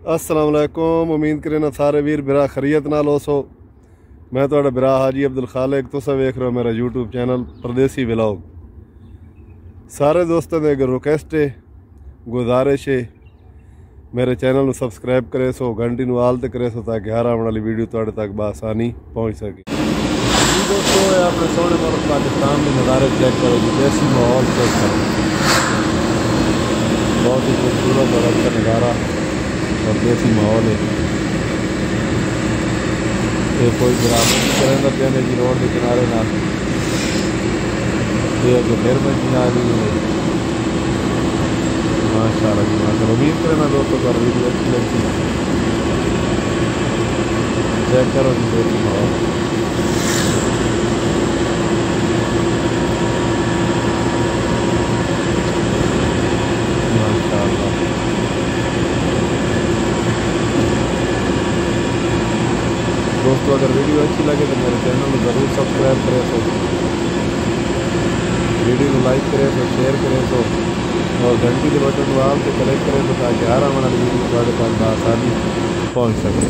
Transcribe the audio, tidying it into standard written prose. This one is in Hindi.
अस्सलाम वालेकुम। उम्मीद करें सारे वीर बिरा खरीयत नाल हो सो। मैं तो बिरा हाजी अब्दुल खालिक, तुसा वेख रहे हो मेरा यूट्यूब चैनल परदेसी व्लॉग। सारे दोस्तों ने अगर रिक्वेस्ट है, गुजारिश है, मेरे चैनल में सब्सक्राइब करे सो, घंटी नू आल ते करे सो ताकि हर आने वाली वीडियो तुहाडे तक बआसानी पहुँच सके। दोस्तों अपने सोने मुल्क पाकिस्तान के नज़ारे चेक करो जी, देसी माहौल चेक करो, बहुत ही खूबसूरत और अच्छा नज़ारा और देसी माहौल है। ये कोई गिरावट करेंदा पेने जी रोड के किनारे ना, ये अगर मेहरबानी आ गई है माशाल्लाह जी माशाल्लाह। उम्मीद करें ना दोस्तों का वीडियो अच्छी लगती है। चेक करो जी देसी माहौल, माशाल्लाह। दोस्तों अगर वीडियो अच्छी लगे तो मेरे चैनल को ज़रूर सब्सक्राइब करें सो, वीडियो को लाइक करें सो, शेयर करें सो और घंटी के बटन को आल से क्लिक करें तो ताकि हर आने वाली वीडियो तुम्हारे पास आसानी पहुँच सके।